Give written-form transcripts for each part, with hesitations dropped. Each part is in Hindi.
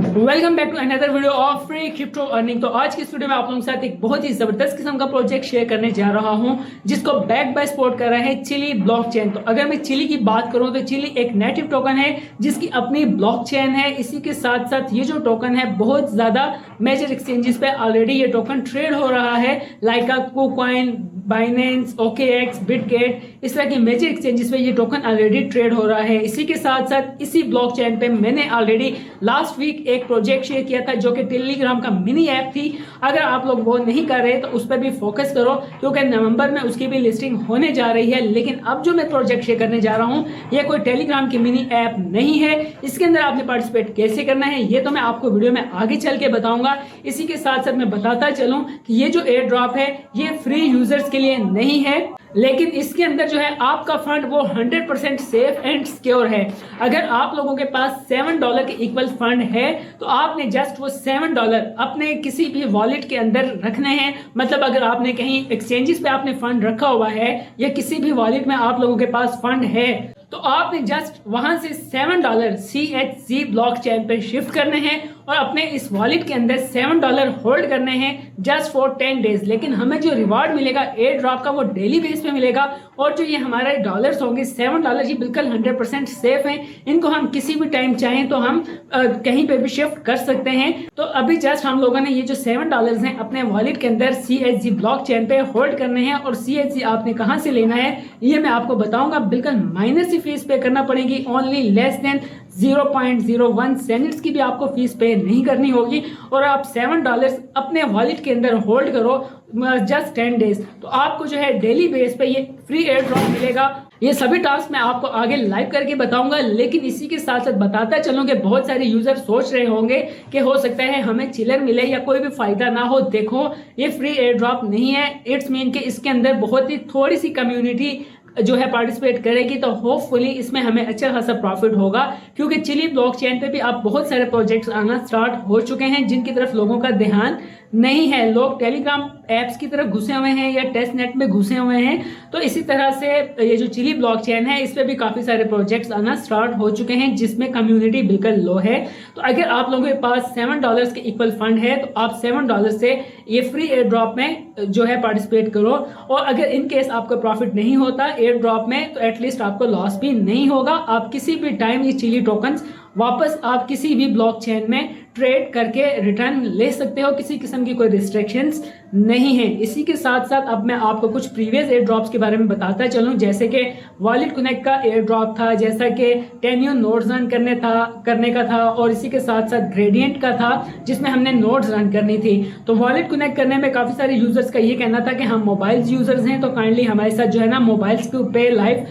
Welcome back to another video of free crypto earning. तो आज की इस वीडियो में आप लोगों के साथ एक बहुत ही जबरदस्त किस्म का प्रोजेक्ट शेयर करने जा रहा हूं जिसको बैक बाय सपोर्ट कर रहा है चिली ब्लॉकचेन। तो अगर मैं चिली की बात करूं तो चिली एक नेटिव टोकन है जिसकी अपनी ब्लॉकचेन है। इसी के साथ साथ ये जो टोकन है बहुत ज्यादा मेजर एक्सचेंजेस पे ऑलरेडी ये टोकन ट्रेड हो रहा है, like KuCoin, Binance, OKX, Bitget, इस तरह के मेजर एक्सचेंजेस पे ये टोकन ऑलरेडी ट्रेड हो रहा है। इसी के साथ साथ इसी ब्लॉकचेन पे मैंने ऑलरेडी लास्ट वीक एक प्रोजेक्ट शेयर किया था जो कि टेलीग्राम का मिनी ऐप थी। अगर आप लोग वो नहीं कर रहे तो उस पर भी फोकस करो क्योंकि नवंबर में उसकी भी लिस्टिंग होने जा रही है। लेकिन अब जो मैं प्रोजेक्ट शेयर करने जा रहा हूँ ये कोई टेलीग्राम की मिनी ऐप नहीं है। इसके अंदर आपने पार्टिसिपेट कैसे करना है ये तो मैं आपको वीडियो में आगे चल के बताऊंगा। इसी के साथ साथ मैं बताता चलूं कि ये जो एयर ड्रॉप है ये फ्री यूजर्स के लिए नहीं है, लेकिन इसके अंदर जो है आपका फंड वो 100% सेफ एंड सिक्योर है। अगर आप लोगों के पास $7 के इक्वल फंड है तो आपने जस्ट वो $7 अपने किसी भी वॉलेट के अंदर रखने हैं। मतलब अगर आपने कहीं एक्सचेंजेस पे आपने फंड रखा हुआ है या किसी भी वॉलेट में आप लोगों के पास फंड है तो आपने जस्ट वहां से $7 CHZ ब्लॉकचेन पे शिफ्ट करने हैं और अपने इस वॉलेट के अंदर $7 होल्ड करने हैं जस्ट फॉर 10 डेज। लेकिन हमें जो रिवार्ड मिलेगा एयर ड्रॉप का वो डेली बेस पे मिलेगा और जो ये हमारे डॉलर्स होंगे $7 ये बिल्कुल 100% सेफ हैं। इनको हम किसी भी टाइम चाहें तो हम कहीं पे भी शिफ्ट कर सकते हैं। तो अभी जस्ट हम लोगों ने ये जो $7 हैं अपने वॉलेट के अंदर CHZ ब्लॉकचेन पे होल्ड करने हैं और CHZ आपने कहां से लेना है ये मैं आपको बताऊंगा। बिल्कुल माइनस सी फीस पे करना पड़ेगी, ओनली लेस देन 0.01 सेंट्स की भी आपको फीस पे नहीं करनी होगी और आप $7 अपने वॉलेट के अंदर होल्ड करो जस्ट 10 डेज तो आपको जो है डेली बेस पे ये फ्री एयर ड्रॉप मिलेगा। ये सभी टास्क मैं आपको आगे लाइव करके बताऊंगा, लेकिन इसी के साथ साथ बताता चलूं कि बहुत सारे यूजर सोच रहे होंगे कि हो सकता है हमें चिलर मिले या कोई भी फायदा ना हो। देखो ये फ्री एयर ड्रॉप नहीं है, इट्स मीन कि इसके अंदर बहुत ही थोड़ी सी कम्युनिटी जो है पार्टिसिपेट करेगी तो होपफुली इसमें हमें अच्छा खासा प्रॉफिट होगा क्योंकि चिली ब्लॉकचेन पे भी अब बहुत सारे प्रोजेक्ट्स आना स्टार्ट हो चुके हैं जिनकी तरफ लोगों का ध्यान नहीं है। लोग टेलीग्राम एप्स की तरफ घुसे हुए हैं या टेस्ट नेट में घुसे हुए हैं। तो इसी तरह से ये जो चिली ब्लॉकचेन है इस पे भी काफी सारे प्रोजेक्ट्स आना स्टार्ट हो चुके हैं जिसमें कम्युनिटी बिल्कुल लो है। तो अगर आप लोगों के पास $7 के इक्वल फंड है तो आप $7 से ये फ्री एयर ड्रॉप में जो है पार्टिसिपेट करो और अगर इन केस आपको प्रॉफिट नहीं होता एयर ड्रॉप में तो एटलीस्ट आपको लॉस भी नहीं होगा। आप किसी भी टाइम ये चिली टोकन्स वापस आप किसी भी ब्लॉकचेन में ट्रेड करके रिटर्न ले सकते हो, किसी किस्म की कोई रिस्ट्रिक्शंस नहीं है। इसी के साथ साथ अब मैं आपको कुछ प्रीवियस एयर ड्रॉप्स के बारे में बताता चलूं, जैसे कि वॉलेट कनेक्ट का एयर ड्रॉप था, जैसा कि टेन्यू नोड्स रन करने का था और इसी के साथ साथ ग्रेडियंट का था जिसमें हमने नोड्स रन करनी थी। तो वॉलेट कनेक्ट करने में काफी सारे यूजर्स का ये कहना था कि हम मोबाइल यूजर्स हैं तो काइंडली हमारे साथ जो है ना मोबाइल्स के पे लाइव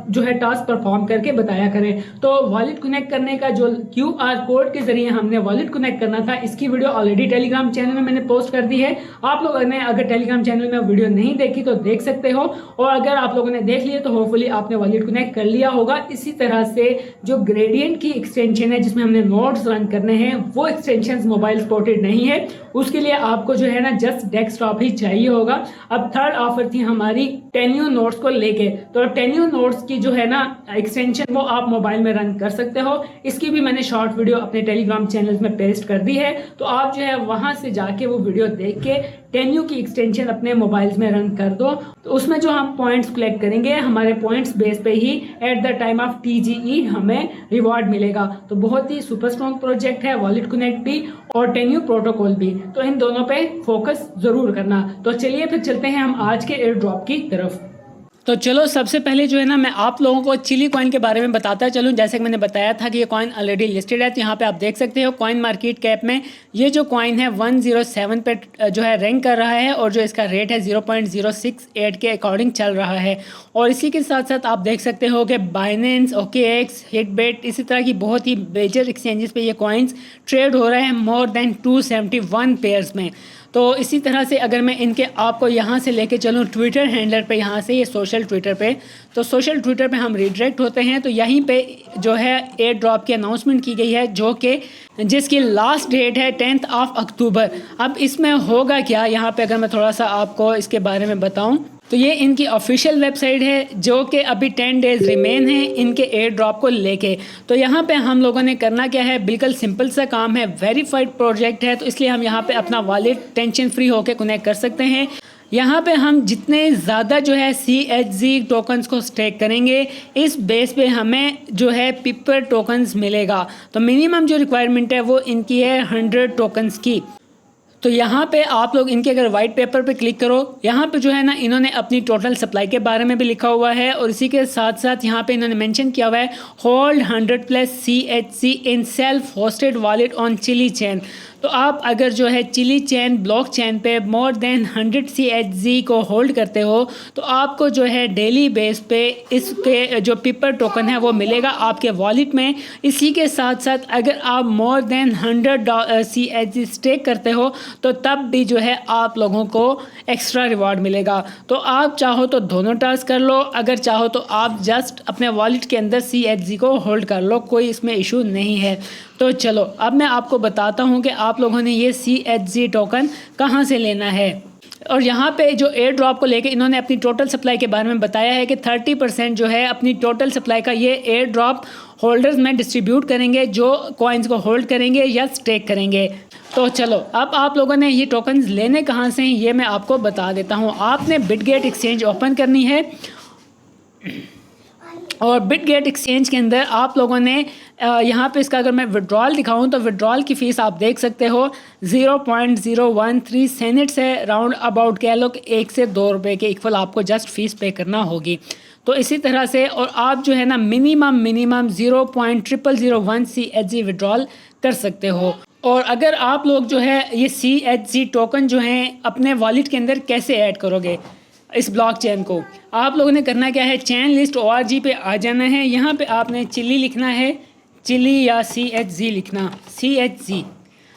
जो है टास्क परफॉर्म करके बताया करें। तो वॉलेट कनेक्ट करने का जो QR कोड के जरिए हमने वॉलेट कनेक्ट करना था इसकी वीडियो ऑलरेडी टेलीग्राम चैनल में मैंने पोस्ट कर दी है। आप लोगों ने अगर टेलीग्राम चैनल में वीडियो नहीं देखी तो देख सकते हो और अगर आप लोगों ने देख लिया तो होपफुली आपने वॉलेट कनेक्ट कर लिया होगा। इसी तरह से जो ग्रेडियंट की एक्सटेंशन है जिसमें हमने नोड्स रन करने हैं वो एक्सटेंशन मोबाइल सपोर्टेड नहीं है, उसके लिए आपको जो है ना जस्ट डेस्कटॉप ही चाहिए होगा। अब थर्ड ऑफर थी हमारी टेन्यू नोड्स को लेके, तो टेन्यू नोड्स की जो है ना एक्सटेंशन वो आप मोबाइल में रन कर सकते हो। इसकी भी मैंने शॉर्ट वीडियो अपने टेलीग्राम चैनल में पेस्ट कर दी है तो आप जो है वहां से जाके वो वीडियो देख के टेन्यू की एक्सटेंशन अपने मोबाइल्स में रन कर दो। तो उसमें जो हम पॉइंट्स कलेक्ट करेंगे हमारे पॉइंट्स बेस पे ही at the time of TGE हमें रिवॉर्ड मिलेगा। तो बहुत ही सुपर स्ट्रॉन्ग प्रोजेक्ट है वॉलेट कनेक्ट भी और टेन्यू प्रोटोकॉल भी, तो इन दोनों पे फोकस जरूर करना। तो चलिए फिर चलते हैं हम आज के एयर ड्रॉप की तरफ। तो चलो सबसे पहले जो है ना मैं आप लोगों को चिली कॉइन के बारे में बताता चलूं। जैसे कि मैंने बताया था कि ये कॉइन ऑलरेडी लिस्टेड है तो यहाँ पे आप देख सकते हो कॉइन मार्केट कैप में ये जो कॉइन है 107 पे जो है रैंक कर रहा है और जो इसका रेट है 0.068 के अकॉर्डिंग चल रहा है। और इसी के साथ साथ आप देख सकते हो कि बाइनेंस, OKX, हिटबिट इसी तरह की बहुत ही मेजर एक्सचेंजेस पे ये कॉइन्स ट्रेड हो रहे हैं मोर देन 271 पेयर्स में। तो इसी तरह से अगर मैं इनके आपको यहाँ से लेके चलूँ ट्विटर हैंडलर पे, यहाँ से ये सोशल ट्विटर पे, तो सोशल ट्विटर पे हम रिडायरेक्ट होते हैं तो यहीं पे जो है एयर ड्रॉप की अनाउंसमेंट की गई है जो कि जिसकी लास्ट डेट है 10 अक्टूबर। अब इसमें होगा क्या, यहाँ पे अगर मैं थोड़ा सा आपको इसके बारे में बताऊँ तो ये इनकी ऑफिशियल वेबसाइट है जो कि अभी 10 डेज़ रिमेन है इनके एयर ड्रॉप को लेके। तो यहाँ पे हम लोगों ने करना क्या है, बिल्कुल सिंपल सा काम है, वेरीफाइड प्रोजेक्ट है, तो इसलिए हम यहाँ पे अपना वॉलेट टेंशन फ्री होकर कनेक्ट कर सकते हैं। यहाँ पे हम जितने ज़्यादा जो है CHZ टोकन्स को स्टेक करेंगे, इस बेस पे हमें जो है पिपर टोकन्स मिलेगा। तो मिनिमम जो रिक्वायरमेंट है वो इनकी है 100 टोकन्स की। तो यहाँ पे आप लोग इनके अगर वाइट पेपर पे क्लिक करो, यहाँ पे जो है ना इन्होंने अपनी टोटल सप्लाई के बारे में भी लिखा हुआ है और इसी के साथ साथ यहाँ पे इन्होंने मेंशन किया हुआ है hold 100+ CHZ in self hosted wallet on Chiliz chain. तो आप अगर जो है चिली चेन ब्लॉक चेन पे मोर देन 100 CHZ को होल्ड करते हो तो आपको जो है डेली बेस पे इसके जो पिपर टोकन है वो मिलेगा आपके वॉलेट में। इसी के साथ साथ अगर आप मोर देन 100 CHZ स्टेक करते हो तो तब भी जो है आप लोगों को एक्स्ट्रा रिवॉर्ड मिलेगा। तो आप चाहो तो दोनों टास्क कर लो, अगर चाहो तो आप जस्ट अपने वॉलेट के अंदर CHZ को होल्ड कर लो, कोई इसमें इशू नहीं है। तो चलो अब मैं आपको बताता हूँ कि आप लोगों ने ये CHZ टोकन कहाँ से लेना है। और यहाँ पे जो एयर ड्रॉप को लेके इन्होंने अपनी टोटल सप्लाई के बारे में बताया है कि 30% जो है अपनी टोटल सप्लाई का ये एयर ड्रॉप होल्डर्स में डिस्ट्रीब्यूट करेंगे जो कॉइन्स को होल्ड करेंगे या स्टेक करेंगे। तो चलो अब आप लोगों ने ये टोकन्स लेने कहाँ से हैं ये मैं आपको बता देता हूँ। आपने बिटगेट एक्सचेंज ओपन करनी है और बिटगेट एक्सचेंज के अंदर आप लोगों ने यहाँ पे इसका अगर मैं विड्रॉल दिखाऊं तो विड्रॉल की फ़ीस आप देख सकते हो 0.013 सेनेट्स है, राउंड अबाउट कह लो 1 से 2 रुपये के इक्वल आपको जस्ट फ़ीस पे करना होगी। तो इसी तरह से और आप जो है ना मिनिमम 0.0001 CHZ विड्रॉल कर सकते हो। और अगर आप लोग जो है ये CHZ टोकन जो हैं अपने वॉलेट के अंदर कैसे ऐड करोगे इस ब्लॉक चेन को, आप लोगों ने करना क्या है, चेन लिस्ट ORG पे आ जाना है। यहाँ पे आपने चिली लिखना है, चिली या CHZ लिखना, CHZ।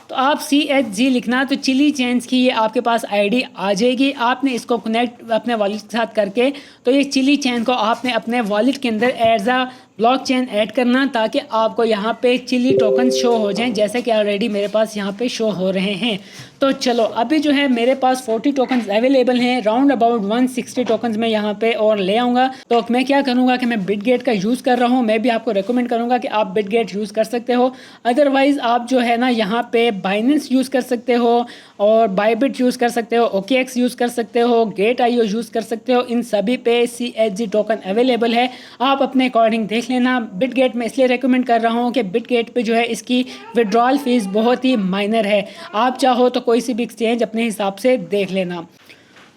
तो आप CHZ लिखना तो चिली चेन्स की ये आपके पास ID आ जाएगी। आपने इसको कनेक्ट अपने वॉलेट के साथ करके तो ये चिली चेन को आपने अपने वॉलेट के अंदर as a blockchain add करना ताकि आपको यहाँ पे चिली टोकन शो हो जाएं, जैसे कि ऑलरेडी मेरे पास यहाँ पे शो हो रहे हैं। तो चलो अभी जो है मेरे पास 40 टोकन्स अवेलेबल हैं, राउंड अबाउट 160 टोकन्स मैं यहाँ पे और ले आऊँगा। तो मैं क्या करूँगा कि मैं बिटगेट का यूज़ कर रहा हूँ, मैं भी आपको रिकमेंड करूँगा कि आप बिटगेट यूज़ कर सकते हो। अदरवाइज़ आप जो है ना यहाँ पे बाइनेंस यूज़ कर सकते हो और बायबिट यूज़ कर सकते हो, OKX यूज़ कर सकते हो, Gate.io यूज़ कर सकते हो। इन सभी पे CHZ टोकन अवेलेबल है, आप अपने अकॉर्डिंग देख लेना। बिटगेट में इसलिए रेकमेंड कर रहा हूँ कि बिटगेट पे जो है इसकी विड्रॉल फीस बहुत ही माइनर है। आप चाहो तो कोई सी भी एक्सचेंज अपने हिसाब से देख लेना।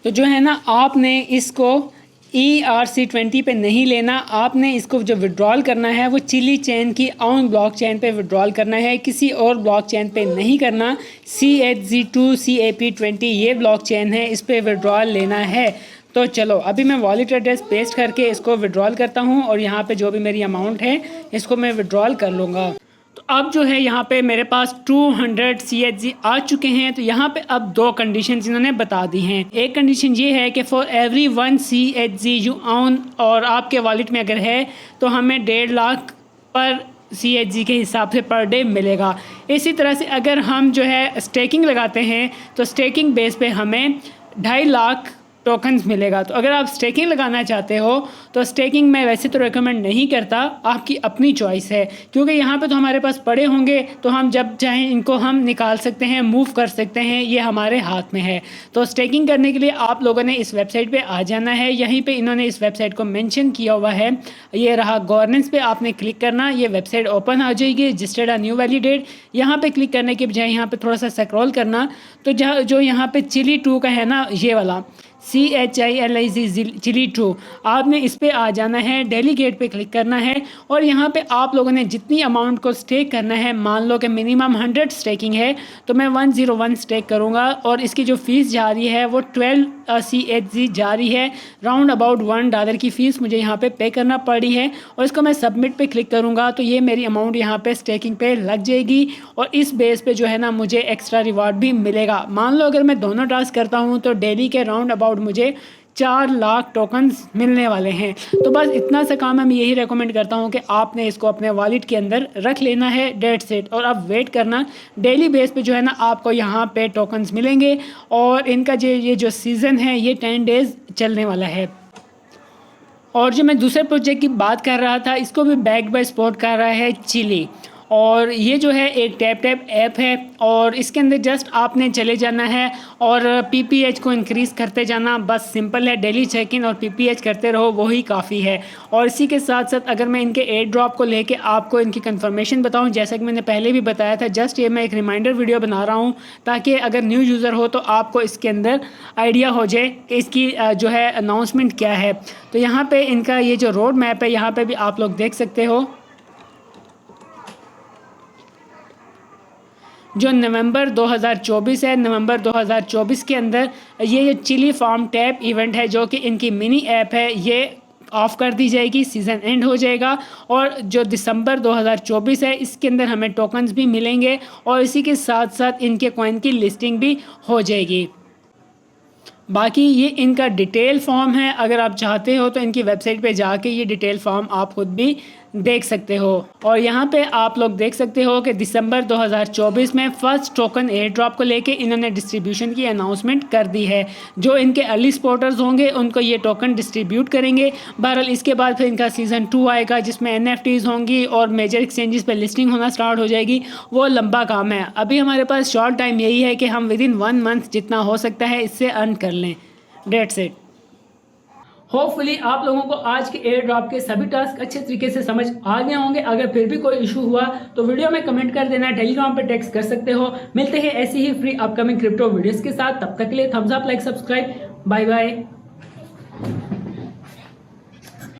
तो जो है ना आपने इसको ERC20 पे नहीं लेना, आपने इसको जो विड्रॉल करना है वो चिली चेन की ऑन ब्लॉक चेन पे विड्रॉल करना है, किसी और ब्लॉक चेन पे नहीं करना। CHZ2 CAP20 ये ब्लॉक चेन है, इस पे विड्रॉल लेना है। तो चलो अभी मैं वॉलेट एड्रेस पेस्ट करके इसको विड्रॉल करता हूँ और यहाँ पे जो भी मेरी अमाउंट है इसको मैं विड्रॉल कर लूँगा। तो अब जो है यहाँ पे मेरे पास 200 CHZ आ चुके हैं। तो यहाँ पे अब 2 कंडीशंस इन्होंने बता दी हैं। एक कंडीशन ये है कि for every 1 CHZ you on, और आपके वॉलेट में अगर है तो हमें 1.5 लाख पर CHZ के हिसाब से पर डे मिलेगा। इसी तरह से अगर हम जो है स्टेकिंग लगाते हैं तो स्टेकिंग बेस पे हमें 2.5 लाख टोकन्स मिलेगा। तो अगर आप स्टेकिंग लगाना चाहते हो तो स्टेकिंग मैं वैसे तो रेकमेंड नहीं करता, आपकी अपनी चॉइस है, क्योंकि यहाँ पे तो हमारे पास पड़े होंगे तो हम जब चाहें इनको हम निकाल सकते हैं, मूव कर सकते हैं, ये हमारे हाथ में है। तो स्टेकिंग करने के लिए आप लोगों ने इस वेबसाइट पे आ जाना है। यहीं पे इन्होंने इस वेबसाइट को मेंशन किया हुआ है, ये रहा गवर्नेंस पे आपने क्लिक करना, ये वेबसाइट ओपन आ जाएगी। रजिस्टर्ड न्यू वैलिडेट यहाँ पे क्लिक करने के बजाय यहाँ पे थोड़ा सा स्क्रॉल करना, तो जो यहाँ पे चिली 2 का है ना, ये वाला CHILIZ चिली 2, आपने इस पे आ जाना है, डेलीगेट पे क्लिक करना है और यहाँ पे आप लोगों ने जितनी अमाउंट को स्टेक करना है, मान लो कि मिनिमम 100 स्टेकिंग है तो मैं 101 स्टेक करूँगा और इसकी जो फ़ीस जा रही है वो 12 CHZ जा रही है। राउंड अबाउट $1 की फ़ीस मुझे यहाँ पे करना पड़ी है और इसको मैं सबमिट पे क्लिक करूँगा तो ये मेरी अमाउंट यहाँ पे स्टेकिंग पे लग जाएगी और इस बेस पे जो है ना मुझे एक्स्ट्रा रिवार्ड भी मिलेगा। मान लो अगर मैं दोनों टास्क करता हूँ तो डेली के राउंड अबाउट मुझे 4 लाख टोकन्स मिलने वाले हैं। तो बस इतना सा काम मैं यही रेकमेंड करता हूँ कि आपने इसको अपने वॉलेट के अंदर रख लेना है, डेट्स इट। और अब वेट करना, डेली बेस पे जो है ना आपको यहाँ पे टोकन्स मिलेंगे और इनका ये जो सीज़न है ये 10 डेज़ चलने वाला है। और जो मैं दूसरे प्रोजेक्ट की बात कर रहा था, इसको भी बैक्ड बाय स्पॉट कर रहा है चिली। और ये जो है एक टैप ऐप है और इसके अंदर जस्ट आपने चले जाना है और पीपीएच को इंक्रीज़ करते जाना। बस सिंपल है, डेली चेक इन और पीपीएच करते रहो, वही काफ़ी है। और इसी के साथ साथ अगर मैं इनके एयर ड्रॉप को लेके आपको इनकी कंफर्मेशन बताऊं, जैसा कि मैंने पहले भी बताया था, जस्ट ये मैं एक रिमाइंडर वीडियो बना रहा हूं ताकि अगर न्यू यूज़र हो तो आपको इसके अंदर आइडिया हो जाए कि इसकी जो है अनाउंसमेंट क्या है। तो यहाँ पर इनका ये जो रोड मैप है यहाँ पर भी आप लोग देख सकते हो। जो नवंबर 2024 है, नवंबर 2024 के अंदर ये चिली फार्म टैप इवेंट है जो कि इनकी मिनी ऐप है, ये ऑफ़ कर दी जाएगी, सीज़न एंड हो जाएगा। और जो दिसंबर 2024 है इसके अंदर हमें टोकन्स भी मिलेंगे और इसी के साथ साथ इनके कॉइन की लिस्टिंग भी हो जाएगी। बाकी ये इनका डिटेल फॉर्म है, अगर आप चाहते हो तो इनकी वेबसाइट पे जाके ये डिटेल फॉर्म आप खुद भी देख सकते हो। और यहाँ पे आप लोग देख सकते हो कि दिसंबर 2024 में फ़र्स्ट टोकन एयर ड्रॉप को लेके इन्होंने डिस्ट्रीब्यूशन की अनाउंसमेंट कर दी है। जो इनके अर्ली सपोर्टर्स होंगे उनको ये टोकन डिस्ट्रीब्यूट करेंगे। बहरहाल इसके बाद फिर इनका सीज़न 2 आएगा जिसमें NFTs होंगी और मेजर एक्सचेंजेस पे लिस्टिंग होना स्टार्ट हो जाएगी। वो लंबा काम है, अभी हमारे पास शॉर्ट टाइम यही है कि हम विदिन 1 मंथ जितना हो सकता है इससे अर्न कर लें। That's it. होपफुली आप लोगों को आज के एयर ड्रॉप के सभी टास्क अच्छे तरीके से समझ आ गए होंगे। अगर फिर भी कोई इशू हुआ तो वीडियो में कमेंट कर देना, टेलीग्राम पे टेक्स्ट कर सकते हो। मिलते हैं ऐसी ही फ्री अपकमिंग क्रिप्टो वीडियोस के साथ, तब तक के लिए thumbs up, like, subscribe, bye bye.